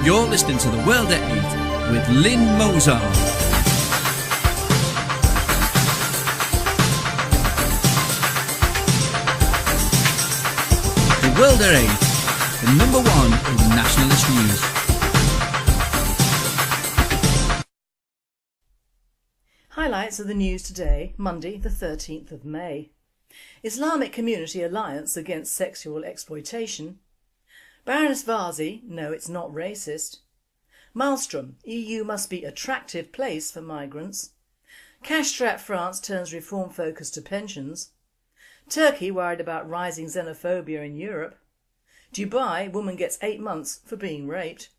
You're listening to The World at 8 with Lynn Mozart. The World at 8, the number one in nationalist news. Highlights of the news today, Monday the 13th of May. Islamic Community Alliance Against Sexual Exploitation. Baroness Varzi, no it's not racist. Maelstrom, EU must be attractive place for migrants. Cash-strapped France turns reform focus to pensions. Turkey worried about rising xenophobia in Europe. Dubai, woman gets 8 months for being raped.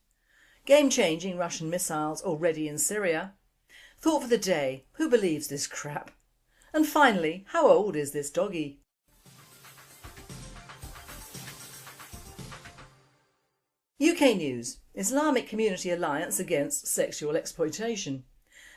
Game-changing Russian missiles already in Syria. Thought for the day, who believes this crap? And finally, how old is this doggy? UK News. Islamic Community Alliance Against Sexual Exploitation.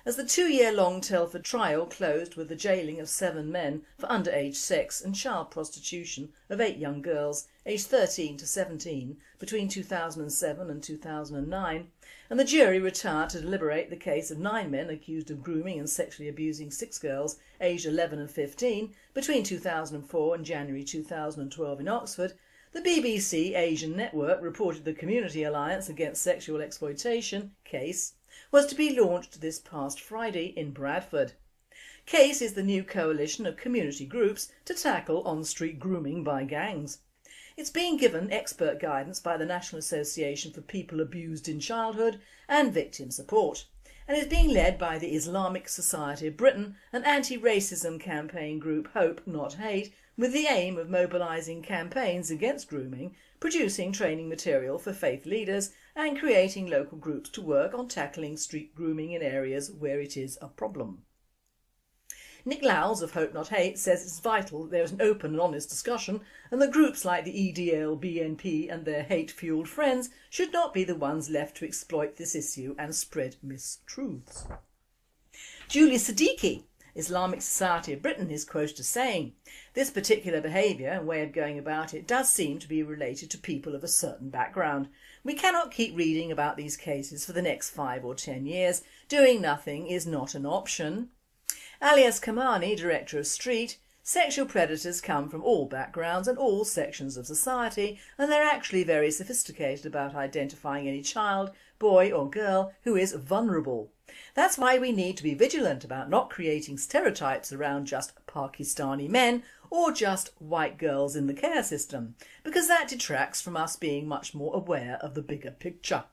As the 2-year-long Telford trial closed with the jailing of 7 men for underage sex and child prostitution of 8 young girls aged 13 to 17 between 2007 and 2009, and the jury retired to deliberate the case of 9 men accused of grooming and sexually abusing 6 girls aged 11 and 15 between 2004 and January 2012 in Oxford, the BBC Asian Network reported the Community Alliance Against Sexual Exploitation case was to be launched this past Friday in Bradford. CASE is the new coalition of community groups to tackle on-street grooming by gangs. It's being given expert guidance by the National Association for People Abused in Childhood and Victim Support, and is being led by the Islamic Society of Britain and anti-racism campaign group Hope Not Hate, with the aim of mobilising campaigns against grooming, producing training material for faith leaders and creating local groups to work on tackling street grooming in areas where it is a problem. Nick Lowles of Hope Not Hate says it's vital that there is an open and honest discussion and that groups like the EDL, BNP and their hate-fuelled friends should not be the ones left to exploit this issue and spread mistruths. Julie Siddiqui, Islamic Society of Britain, is quoted as saying, "This particular behaviour and way of going about it does seem to be related to people of a certain background. We cannot keep reading about these cases for the next 5 or 10 years. Doing nothing is not an option." Alias Kamani, director of Street, sexual predators come from all backgrounds and all sections of society, and they're actually very sophisticated about identifying any child, boy or girl who is vulnerable. That's why we need to be vigilant about not creating stereotypes around just Pakistani men or just white girls in the care system, because that detracts from us being much more aware of the bigger picture.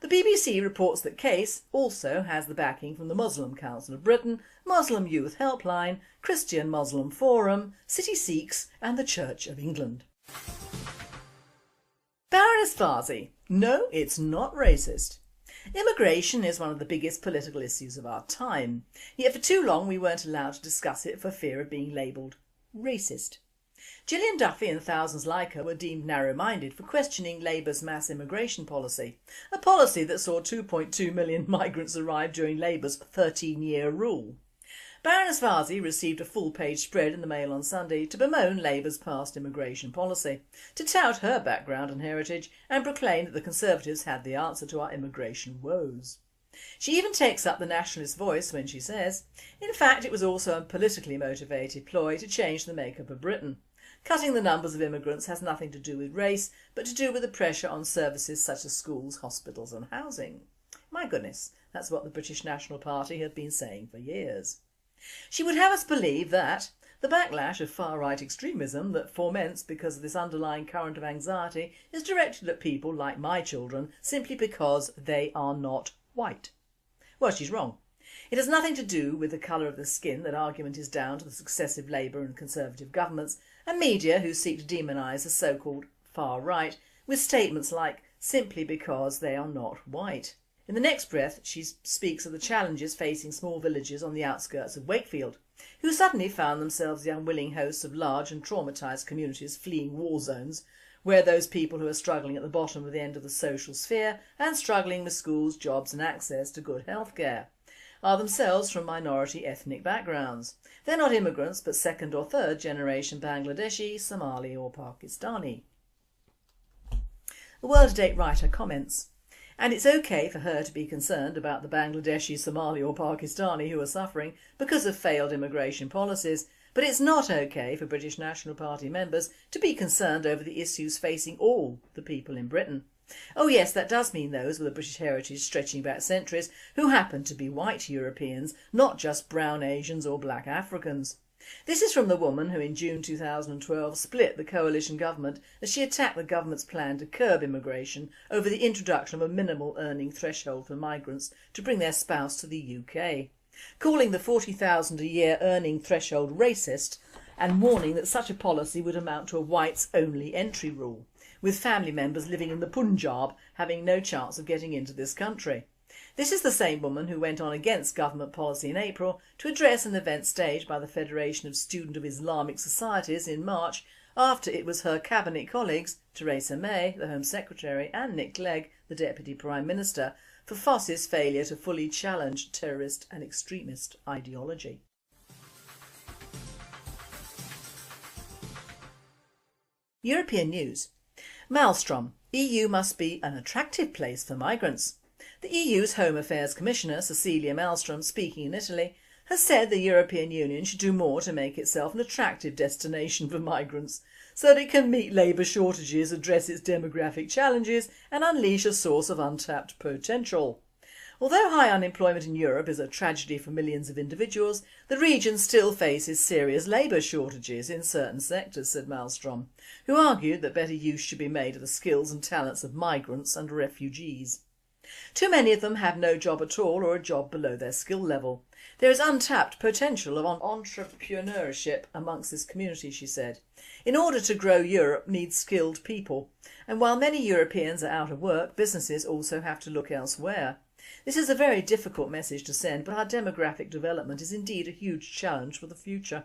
The BBC reports that CASE also has the backing from the Muslim Council of Britain, Muslim Youth Helpline, Christian Muslim Forum, City Sikhs and the Church of England. Baroness Varzi. No, it's not racist. Immigration is one of the biggest political issues of our time, yet for too long we weren't allowed to discuss it for fear of being labelled racist. Gillian Duffy and thousands like her were deemed narrow-minded for questioning Labour's mass immigration policy, a policy that saw 2.2 million migrants arrive during Labour's 13-year rule. Baroness Varzi received a full-page spread in the Mail on Sunday to bemoan Labour's past immigration policy, to tout her background and heritage and proclaim that the Conservatives had the answer to our immigration woes. She even takes up the nationalist voice when she says, in fact it was also a politically motivated ploy to change the makeup of Britain. Cutting the numbers of immigrants has nothing to do with race, but to do with the pressure on services such as schools, hospitals and housing. My goodness, that's what the British National Party have been saying for years. She would have us believe that the backlash of far-right extremism that foments because of this underlying current of anxiety is directed at people like my children simply because they are not white. Well, she's wrong. It has nothing to do with the colour of the skin. That argument is down to the successive Labour and Conservative governments and media who seek to demonise the so-called far right with statements like simply because they are not white. In the next breath she speaks of the challenges facing small villages on the outskirts of Wakefield, who suddenly found themselves the unwilling hosts of large and traumatised communities fleeing war zones, where those people who are struggling at the bottom of the end of the social sphere and struggling with schools, jobs and access to good health care are themselves from minority ethnic backgrounds. They're not immigrants but second or third generation Bangladeshi, Somali or Pakistani. The World at 8 writer comments, And it's okay for her to be concerned about the Bangladeshi, Somali or Pakistani who are suffering because of failed immigration policies, but it's not okay for British National Party members to be concerned over the issues facing all the people in Britain. Oh yes, that does mean those with a British heritage stretching back centuries who happen to be white Europeans, not just brown Asians or black Africans. This is from the woman who in June 2012 split the coalition government as she attacked the government's plan to curb immigration over the introduction of a minimal earning threshold for migrants to bring their spouse to the UK, calling the $40,000 a year earning threshold racist and warning that such a policy would amount to a whites-only entry rule, with family members living in the Punjab having no chance of getting into this country. This is the same woman who went on against government policy in April to address an event staged by the Federation of Student of Islamic Societies in March after it was her cabinet colleagues, Theresa May, the Home Secretary, and Nick Clegg, the Deputy Prime Minister, for Foss's failure to fully challenge terrorist and extremist ideology. European news. Maelstrom. EU must be an attractive place for migrants. The EU's Home Affairs Commissioner, Cecilia Malmström, speaking in Italy, has said the European Union should do more to make itself an attractive destination for migrants so that it can meet labour shortages, address its demographic challenges and unleash a source of untapped potential. Although high unemployment in Europe is a tragedy for millions of individuals, the region still faces serious labour shortages in certain sectors, said Malmström, who argued that better use should be made of the skills and talents of migrants and refugees. Too many of them have no job at all or a job below their skill level. There is untapped potential of entrepreneurship amongst this community, she said. In order to grow, Europe needs skilled people, and while many Europeans are out of work, businesses also have to look elsewhere. This is a very difficult message to send, but our demographic development is indeed a huge challenge for the future.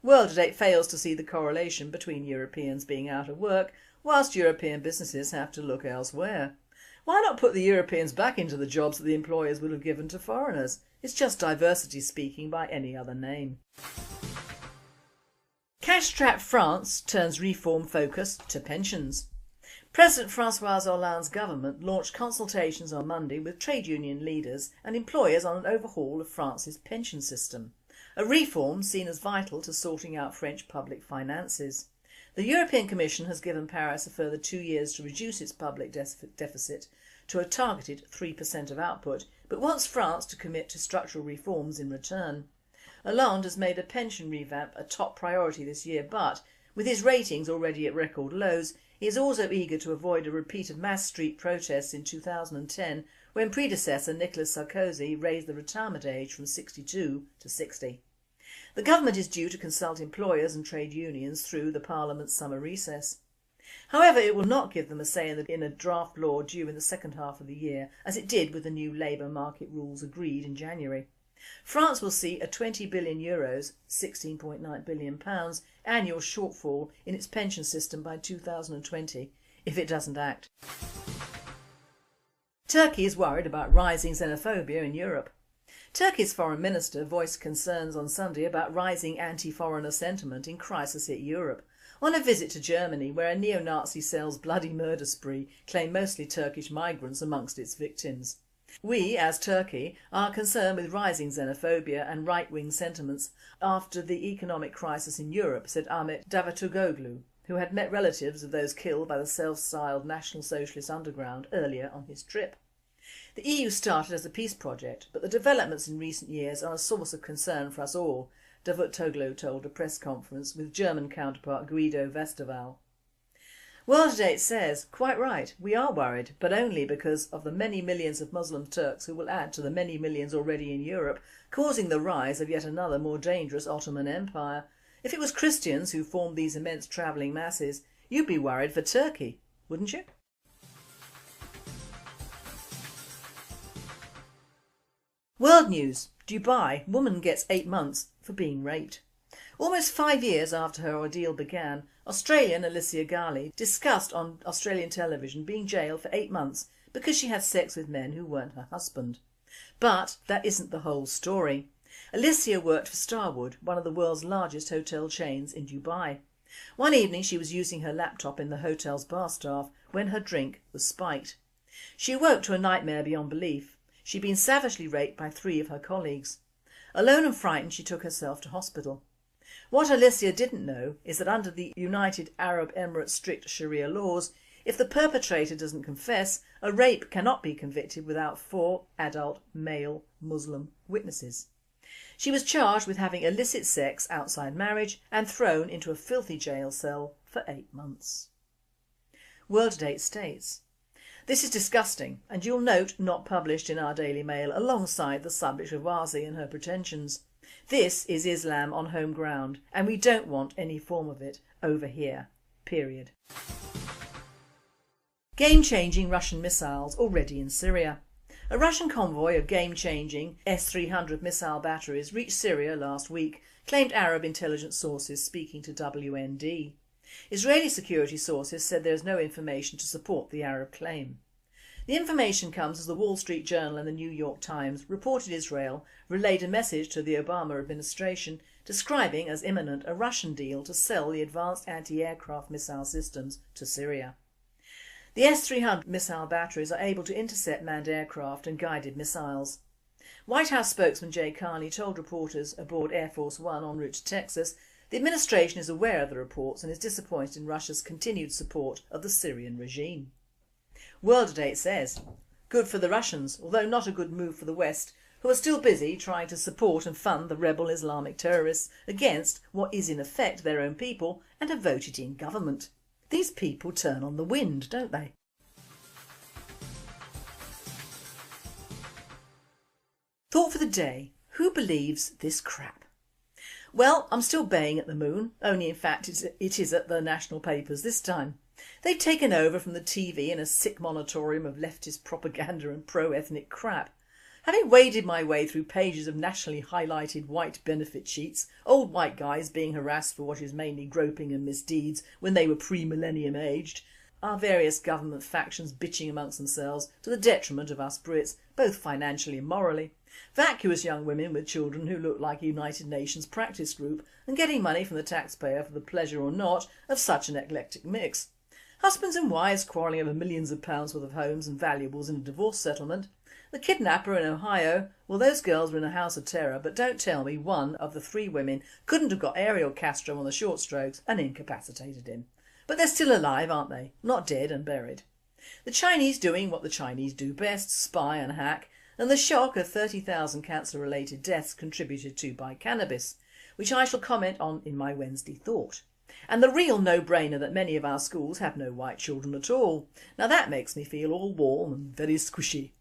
World Today fails to see the correlation between Europeans being out of work whilst European businesses have to look elsewhere. Why not put the Europeans back into the jobs that the employers would have given to foreigners? It's just diversity speaking by any other name. Cash-strapped France turns reform focus to pensions. President François Hollande's government launched consultations on Monday with trade union leaders and employers on an overhaul of France's pension system, a reform seen as vital to sorting out French public finances. The European Commission has given Paris a further 2 years to reduce its public deficit to a targeted 3% of output, but wants France to commit to structural reforms in return. Hollande has made a pension revamp a top priority this year, but with his ratings already at record lows, he is also eager to avoid a repeat of mass street protests in 2010 when predecessor Nicolas Sarkozy raised the retirement age from 62 to 60. The government is due to consult employers and trade unions through the Parliament's summer recess. However, it will not give them a say in a draft law due in the second half of the year, as it did with the new labour market rules agreed in January. France will see a €20 billion, £16.9 billion annual shortfall in its pension system by 2020 if it doesn't act. Turkey is worried about rising xenophobia in Europe. Turkey's foreign minister voiced concerns on Sunday about rising anti-foreigner sentiment in crisis-hit Europe, on a visit to Germany where a neo-Nazi cell's bloody murder spree claimed mostly Turkish migrants amongst its victims. We, as Turkey, are concerned with rising xenophobia and right-wing sentiments after the economic crisis in Europe, said Ahmet Davutoglu, who had met relatives of those killed by the self-styled National Socialist Underground earlier on his trip. The EU started as a peace project, but the developments in recent years are a source of concern for us all, Davutoglu told a press conference with German counterpart Guido Westerwelle. World Today says, quite right, we are worried, but only because of the many millions of Muslim Turks who will add to the many millions already in Europe, causing the rise of yet another more dangerous Ottoman Empire. If it was Christians who formed these immense travelling masses, you'd be worried for Turkey, wouldn't you? World News. Dubai. Woman gets 8 months for being raped. Almost 5 years after her ordeal began, Australian Alicia Garley discussed on Australian television being jailed for 8 months because she had sex with men who weren't her husband. But that isn't the whole story. Alicia worked for Starwood, one of the world's largest hotel chains in Dubai. One evening she was using her laptop in the hotel's bar staff when her drink was spiked. She awoke to a nightmare beyond belief. She'd been savagely raped by 3 of her colleagues. Alone and frightened, she took herself to hospital. What Alicia didn't know is that under the United Arab Emirates' strict Sharia laws, if the perpetrator doesn't confess, a rape cannot be convicted without 4 adult male Muslim witnesses. She was charged with having illicit sex outside marriage and thrown into a filthy jail cell for 8 months. World at 8 states. This is disgusting, and you'll note not published in our Daily Mail alongside the subject of Wazi and her pretensions. This is Islam on home ground, and we don't want any form of it over here. Period. Game-changing Russian missiles already in Syria. A Russian convoy of game-changing S-300 missile batteries reached Syria last week, claimed Arab intelligence sources speaking to WND. Israeli security sources said there is no information to support the Arab claim. The information comes as the Wall Street Journal and the New York Times reported Israel relayed a message to the Obama administration describing as imminent a Russian deal to sell the advanced anti-aircraft missile systems to Syria. The S-300 missile batteries are able to intercept manned aircraft and guided missiles. White House spokesman Jay Carney told reporters aboard Air Force One en route to Texas the administration is aware of the reports and is disappointed in Russia's continued support of the Syrian regime. World at 8 says, good for the Russians, although not a good move for the West, who are still busy trying to support and fund the rebel Islamic terrorists against what is in effect their own people and a voted in government. These people turn on the wind, don't they? Thought for the day, who believes this crap? Well, I'm still baying at the moon, only in fact it is at the national papers this time. They've taken over from the TV in a sick monitorium of leftist propaganda and pro-ethnic crap. Having waded my way through pages of nationally highlighted white benefit sheets, old white guys being harassed for what is mainly groping and misdeeds when they were pre-millennium aged, our various government factions bitching amongst themselves to the detriment of us Brits, both financially and morally, vacuous young women with children who look like a United Nations practice group and getting money from the taxpayer for the pleasure or not of such an eclectic mix, husbands and wives quarrelling over millions of pounds worth of homes and valuables in a divorce settlement, the kidnapper in Ohio. Well, those girls were in a house of terror, but don't tell me one of the 3 women couldn't have got Ariel Castro on the short strokes and incapacitated him. But they're still alive, aren't they? Not dead and buried. The Chinese doing what the Chinese do best, spy and hack, and the shock of 30,000 cancer-related deaths contributed to by cannabis, which I shall comment on in my Wednesday thought. And the real no-brainer that many of our schools have no white children at all. Now that makes me feel all warm and very squishy.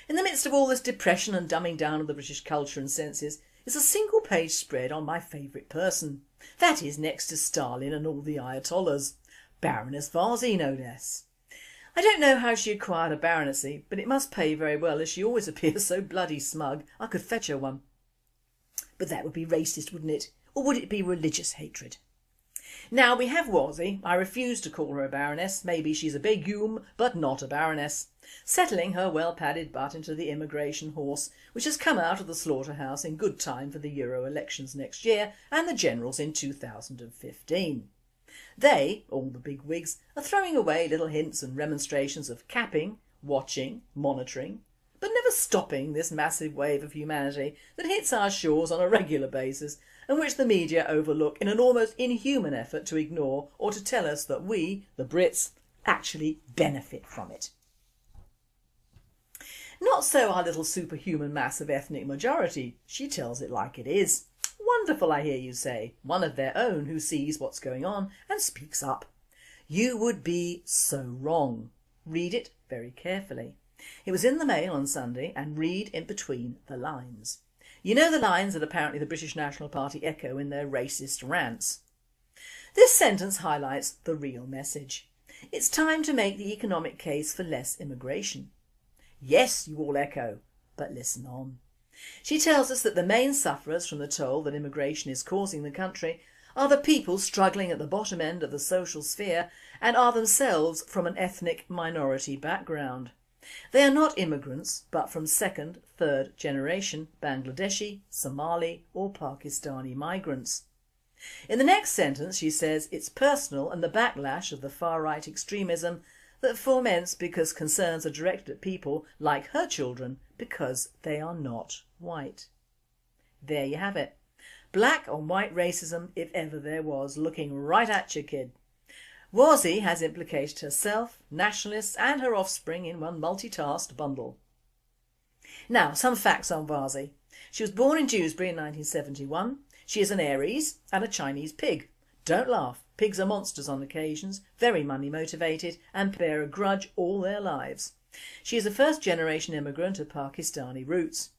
In the midst of all this depression and dumbing down of the British culture and senses is a single-page spread on my favourite person. That is, next to Stalin and all the Ayatollahs. Baroness Varzy, no less. I don't know how she acquired a baronetcy, but it must pay very well as she always appears so bloody smug I could fetch her one. But that would be racist, wouldn't it? Or would it be religious hatred? Now we have Warzy. I refuse to call her a baroness. Maybe she's a begume, but not a baroness. Settling her well-padded butt into the immigration horse, which has come out of the slaughterhouse in good time for the Euro elections next year and the generals in 2015. They, all the big wigs, are throwing away little hints and remonstrations of capping, watching, monitoring, but never stopping this massive wave of humanity that hits our shores on a regular basis and which the media overlook in an almost inhuman effort to ignore or to tell us that we, the Brits, actually benefit from it. Not so our little superhuman mass of ethnic majority. She tells it like it is. Wonderful, I hear you say, one of their own who sees what's going on and speaks up. You would be so wrong. Read it very carefully. It was in the Mail on Sunday, and read in between the lines. You know the lines that apparently the British National Party echo in their racist rants. This sentence highlights the real message. It's time to make the economic case for less immigration. Yes, you all echo, but listen on. She tells us that the main sufferers from the toll that immigration is causing the country are the people struggling at the bottom end of the social sphere and are themselves from an ethnic minority background. They are not immigrants, but from 2nd, 3rd generation Bangladeshi, Somali or Pakistani migrants. In the next sentence she says it's personal and the backlash of the far-right extremism that foments because concerns are directed at people like her children because they are not white. There you have it. Black on white racism, if ever there was, looking right at you, kid. Wawsey has implicated herself, nationalists and her offspring in one multitasked bundle. Now, some facts on Wawsey. She was born in Dewsbury in 1971. She is an Aries and a Chinese pig. Don't laugh, pigs are monsters on occasions, very money motivated and bear a grudge all their lives. She is a first-generation immigrant of Pakistani roots.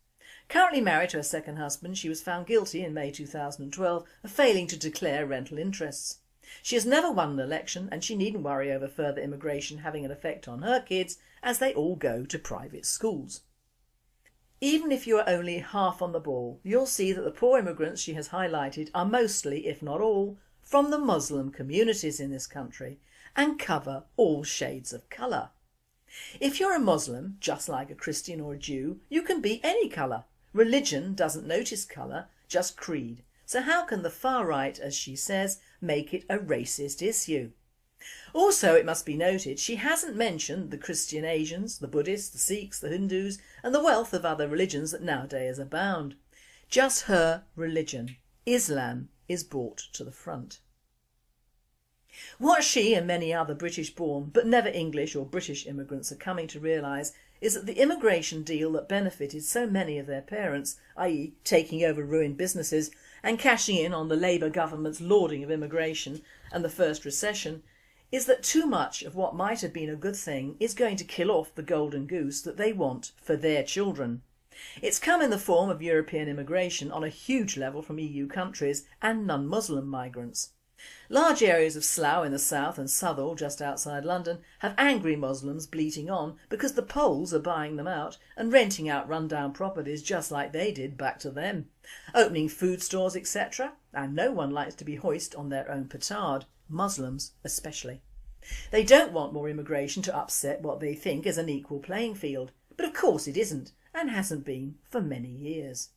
Currently married to her second husband, she was found guilty in May 2012 of failing to declare rental interests. She has never won an election and she needn't worry over further immigration having an effect on her kids as they all go to private schools. Even if you are only half on the ball, you'll see that the poor immigrants she has highlighted are mostly, if not all, from the Muslim communities in this country and cover all shades of colour. If you're a Muslim, just like a Christian or a Jew, you can be any colour. Religion doesn't notice colour, just creed. So how can the far right, as she says, make it a racist issue? Also, it must be noted, she hasn't mentioned the Christian Asians, the Buddhists, the Sikhs, the Hindus and the wealth of other religions that nowadays abound. Just her religion, Islam, is brought to the front. What she and many other British-born but never English or British immigrants are coming to realise is that the immigration deal that benefited so many of their parents, i.e. taking over ruined businesses and cashing in on the Labour government's lauding of immigration and the first recession, is that too much of what might have been a good thing is going to kill off the golden goose that they want for their children. It's come in the form of European immigration on a huge level from EU countries and non-Muslim migrants. Large areas of Slough in the south and Southall just outside London have angry Muslims bleating on because the Poles are buying them out and renting out rundown properties just like they did back to them, opening food stores etc. And no one likes to be hoist on their own petard, Muslims especially. They don't want more immigration to upset what they think is an equal playing field, but of course it isn't and hasn't been for many years.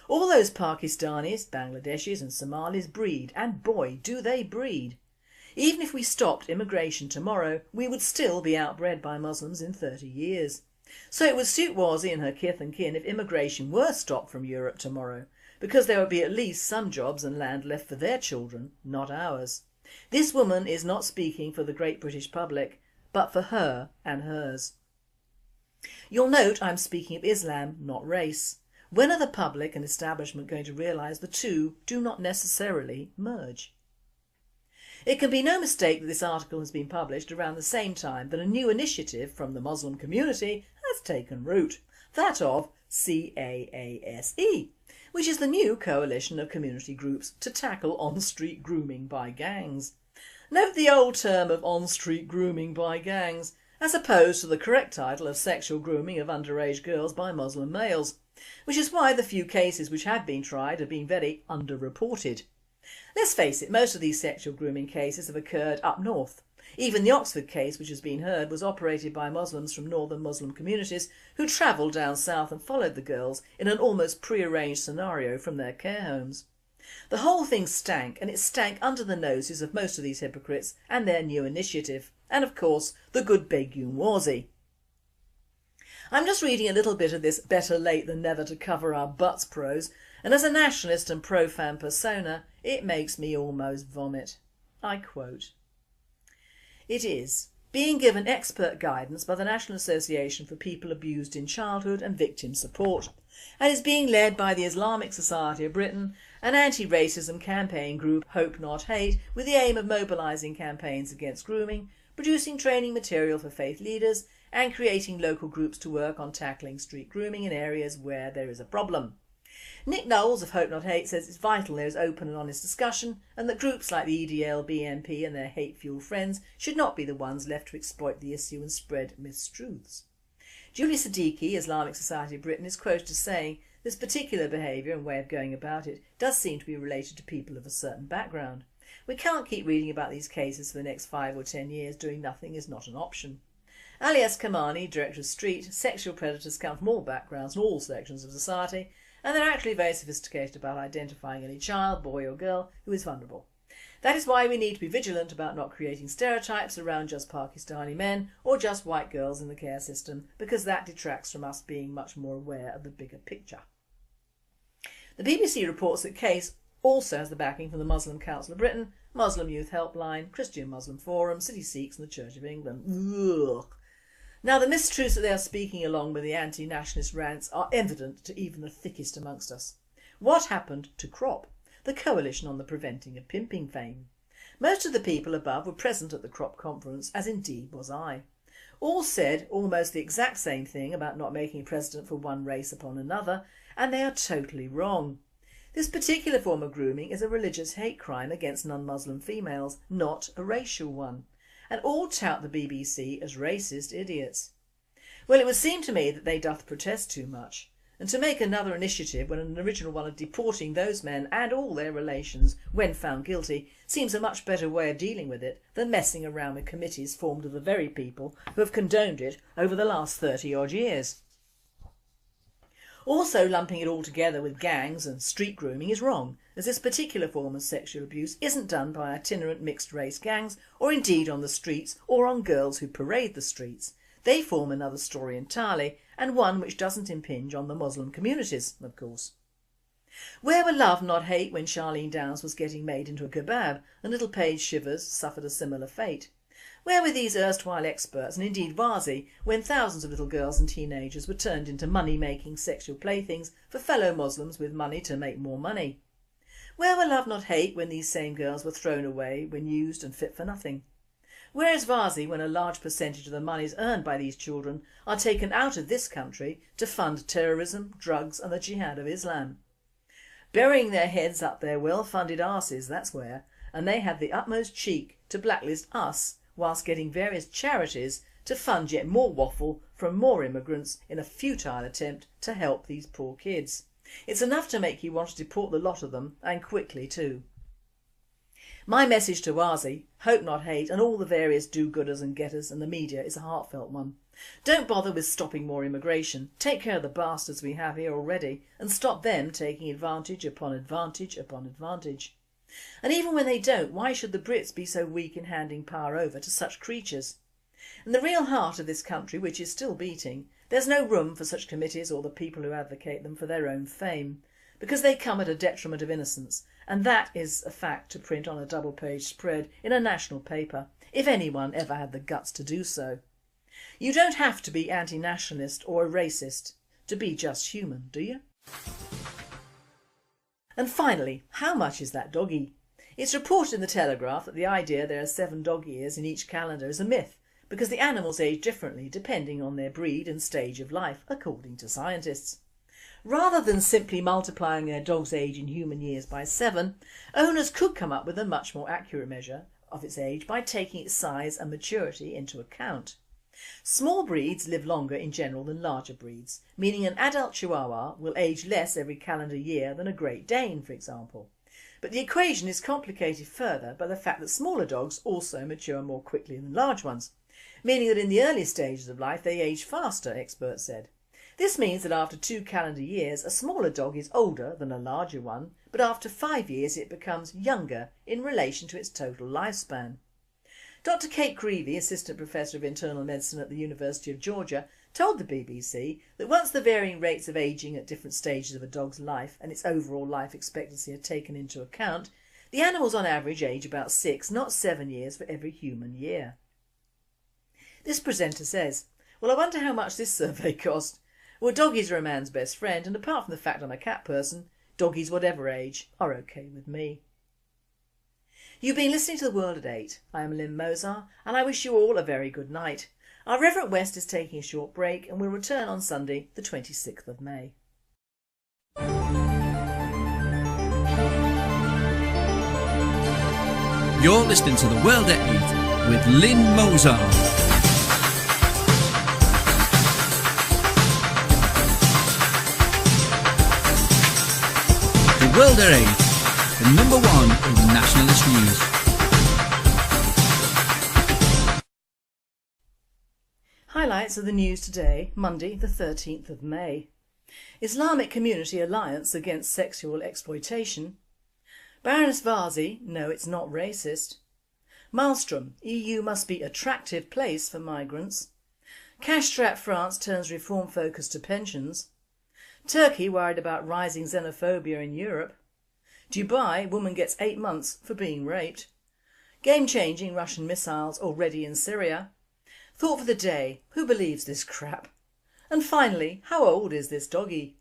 All those Pakistanis, Bangladeshis and Somalis breed, and boy do they breed. Even if we stopped immigration tomorrow, we would still be outbred by Muslims in 30 years. So it would suit Wawsey and her kith and kin if immigration were stopped from Europe tomorrow, because there would be at least some jobs and land left for their children, not ours. This woman is not speaking for the great British public, but for her and hers. You'll note I'm speaking of Islam, not race. When are the public and establishment going to realise the two do not necessarily merge? It can be no mistake that this article has been published around the same time that a new initiative from the Muslim community has taken root, that of CAASE, which is the new coalition of community groups to tackle on-street grooming by gangs. Note the old term of on-street grooming by gangs, as opposed to the correct title of sexual grooming of underage girls by Muslim males, which is why the few cases which have been tried have been very underreported. Let's face it, most of these sexual grooming cases have occurred up north. Even the Oxford case which has been heard was operated by Muslims from northern Muslim communities who travelled down south and followed the girls in an almost pre-arranged scenario from their care homes. The whole thing stank, and it stank under the noses of most of these hypocrites and their new initiative, and of course the good Begun Wawsey. I'm just reading a little bit of this better late than never to cover our butts prose, and as a nationalist and pro-fan persona, it makes me almost vomit. I quote, "It is being given expert guidance by the National Association for People Abused in Childhood and Victim Support, and is being led by the Islamic Society of Britain, an anti-racism campaign group, Hope Not Hate, with the aim of mobilising campaigns against grooming, producing training material for faith leaders and creating local groups to work on tackling street grooming in areas where there is a problem. Nick Knowles of Hope Not Hate says it's vital there is open and honest discussion and that groups like the EDL, BNP and their hate-fueled friends should not be the ones left to exploit the issue and spread mistruths. Julie Siddiqui, Islamic Society of Britain, is quoted as saying this particular behaviour and way of going about it does seem to be related to people of a certain background. We can't keep reading about these cases for the next 5 or 10 years. Doing nothing is not an option. Alias Kamani, director of Street, sexual predators come from all backgrounds and all sections of society, and they're actually very sophisticated about identifying any child, boy or girl, who is vulnerable. That is why we need to be vigilant about not creating stereotypes around just Pakistani men or just white girls in the care system, because that detracts from us being much more aware of the bigger picture. The BBC reports that Case also has the backing from the Muslim Council of Britain, Muslim Youth Helpline, Christian Muslim Forum, City Sikhs and the Church of England. Ugh. Now the mistruths that they are speaking along with the anti-nationalist rants are evident to even the thickest amongst us. What happened to CROP, the Coalition on the Preventing of Pimping fame? Most of the people above were present at the CROP conference, as indeed was I. All said almost the exact same thing about not making a precedent for one race upon another, and they are totally wrong. This particular form of grooming is a religious hate crime against non-Muslim females, not a racial one, and all tout the BBC as racist idiots. Well, it would seem to me that they doth protest too much, and to make another initiative when an original one of deporting those men and all their relations when found guilty seems a much better way of dealing with it than messing around with committees formed of the very people who have condoned it over the last 30 odd years. Also, lumping it all together with gangs and street grooming is wrong, as this particular form of sexual abuse isn't done by itinerant mixed race gangs or indeed on the streets or on girls who parade the streets. They form another story entirely, and one which doesn't impinge on the Muslim communities, of course. Where were love not hate when Charlene Downs was getting made into a kebab and little Paige Shivers suffered a similar fate? Where were these erstwhile experts and indeed Vazi when thousands of little girls and teenagers were turned into money-making sexual playthings for fellow Muslims with money to make more money? Where were love not hate when these same girls were thrown away when used and fit for nothing? Where is Vazi when a large percentage of the monies earned by these children are taken out of this country to fund terrorism, drugs and the jihad of Islam? Burying their heads up their well-funded arses, that's where, and they have the utmost cheek to blacklist us whilst getting various charities to fund yet more waffle from more immigrants in a futile attempt to help these poor kids. It's enough to make you want to deport the lot of them, and quickly too. My message to Wazi, Hope Not Hate and all the various do-gooders and getters and the media is a heartfelt one. Don't bother with stopping more immigration, take care of the bastards we have here already and stop them taking advantage upon advantage upon advantage. And even when they don't, why should the Brits be so weak in handing power over to such creatures? In the real heart of this country, which is still beating, there's no room for such committees or the people who advocate them for their own fame, because they come at a detriment of innocence, and that is a fact to print on a double-page spread in a national paper, if anyone ever had the guts to do so. You don't have to be anti-nationalist or a racist to be just human, do you? And finally, how much is that doggy? It's reported in the Telegraph that the idea there are 7 dog years in each calendar is a myth, because the animals age differently depending on their breed and stage of life, according to scientists. Rather than simply multiplying their dog's age in human years by 7, owners could come up with a much more accurate measure of its age by taking its size and maturity into account. Small breeds live longer in general than larger breeds, meaning an adult Chihuahua will age less every calendar year than a Great Dane, for example. But the equation is complicated further by the fact that smaller dogs also mature more quickly than large ones, meaning that in the early stages of life they age faster, experts said. This means that after 2 calendar years a smaller dog is older than a larger one, but after 5 years it becomes younger in relation to its total lifespan. Dr Kate Creevy, Assistant Professor of Internal Medicine at the University of Georgia, told the BBC that once the varying rates of ageing at different stages of a dog's life and its overall life expectancy are taken into account, the animals on average age about 6, not 7 years for every human year. This presenter says, "Well, I wonder how much this survey cost. Well, doggies are a man's best friend, and apart from the fact I'm a cat person, doggies whatever age are okay with me." You've been listening to The World at 8. I am Lynn Mozart and I wish you all a very good night. Our Reverend West is taking a short break and will return on Sunday the 26th of May. You're listening to The World at 8 with Lynn Mozart. The World at 8, the number 1 in nationalist news. Highlights of the news today, Monday the 13th of May. Islamic Community Alliance Against Sexual Exploitation. Baroness Vasi, no, it's not racist. Maelstrom, EU must be attractive place for migrants. Cash-strapped France turns reform focus to pensions. Turkey worried about rising xenophobia in Europe. Dubai, woman gets 8 months for being raped. Game-changing Russian missiles already in Syria. Thought for the day, who believes this crap? And finally, how old is this doggy?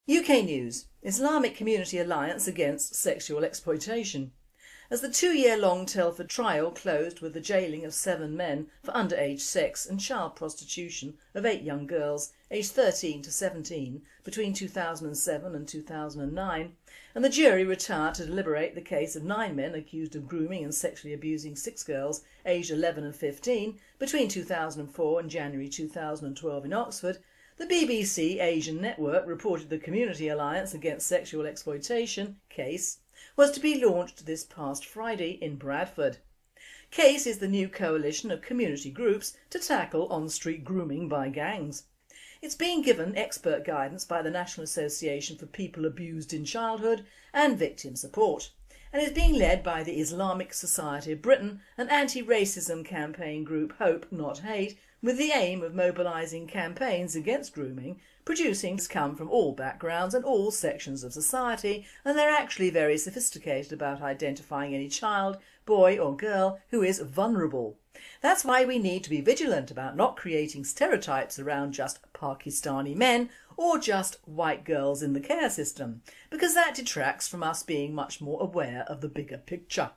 UK News: Islamic Community Alliance Against Sexual Exploitation. As the 2-year-long Telford trial closed with the jailing of 7 men for underage sex and child prostitution of 8 young girls aged 13 to 17 between 2007 and 2009, and the jury retired to deliberate the case of 9 men accused of grooming and sexually abusing 6 girls aged 11 and 15 between 2004 and January 2012 in Oxford, the BBC Asian Network reported the Community Alliance Against Sexual Exploitation case was to be launched this past Friday in Bradford. CASE is the new coalition of community groups to tackle on-street grooming by gangs. It's being given expert guidance by the National Association for People Abused in Childhood and Victim Support, and is being led by the Islamic Society of Britain and anti-racism campaign group Hope Not Hate, with the aim of mobilising campaigns against grooming. Producing come from all backgrounds and all sections of society, and they're actually very sophisticated about identifying any child, boy or girl who is vulnerable. That's why we need to be vigilant about not creating stereotypes around just Pakistani men or just white girls in the care system, because that detracts from us being much more aware of the bigger picture.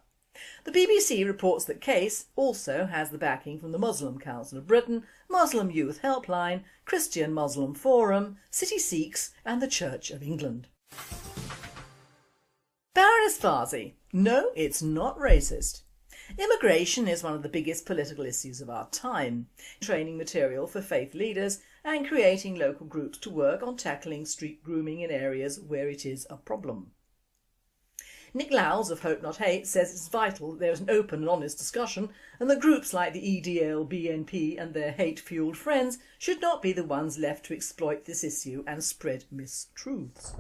The BBC reports that CASE also has the backing from the Muslim Council of Britain, Muslim Youth Helpline, Christian Muslim Forum, City Sikhs and the Church of England. Baroness Vasi, no, it's not racist. Immigration is one of the biggest political issues of our time, training material for faith leaders and creating local groups to work on tackling street grooming in areas where it is a problem. Nick Lowles of Hope Not Hate says it's vital that there is an open and honest discussion, and that groups like the EDL, BNP and their hate-fuelled friends should not be the ones left to exploit this issue and spread mistruths.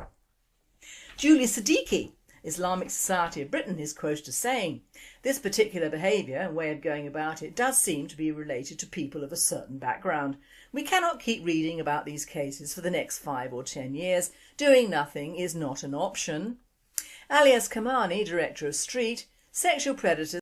Julie Siddiqui, Islamic Society of Britain, is quoted as saying, "This particular behaviour and way of going about it does seem to be related to people of a certain background. We cannot keep reading about these cases for the next 5 or 10 years. Doing nothing is not an option." Alias Kamani, director of Street, sexual predators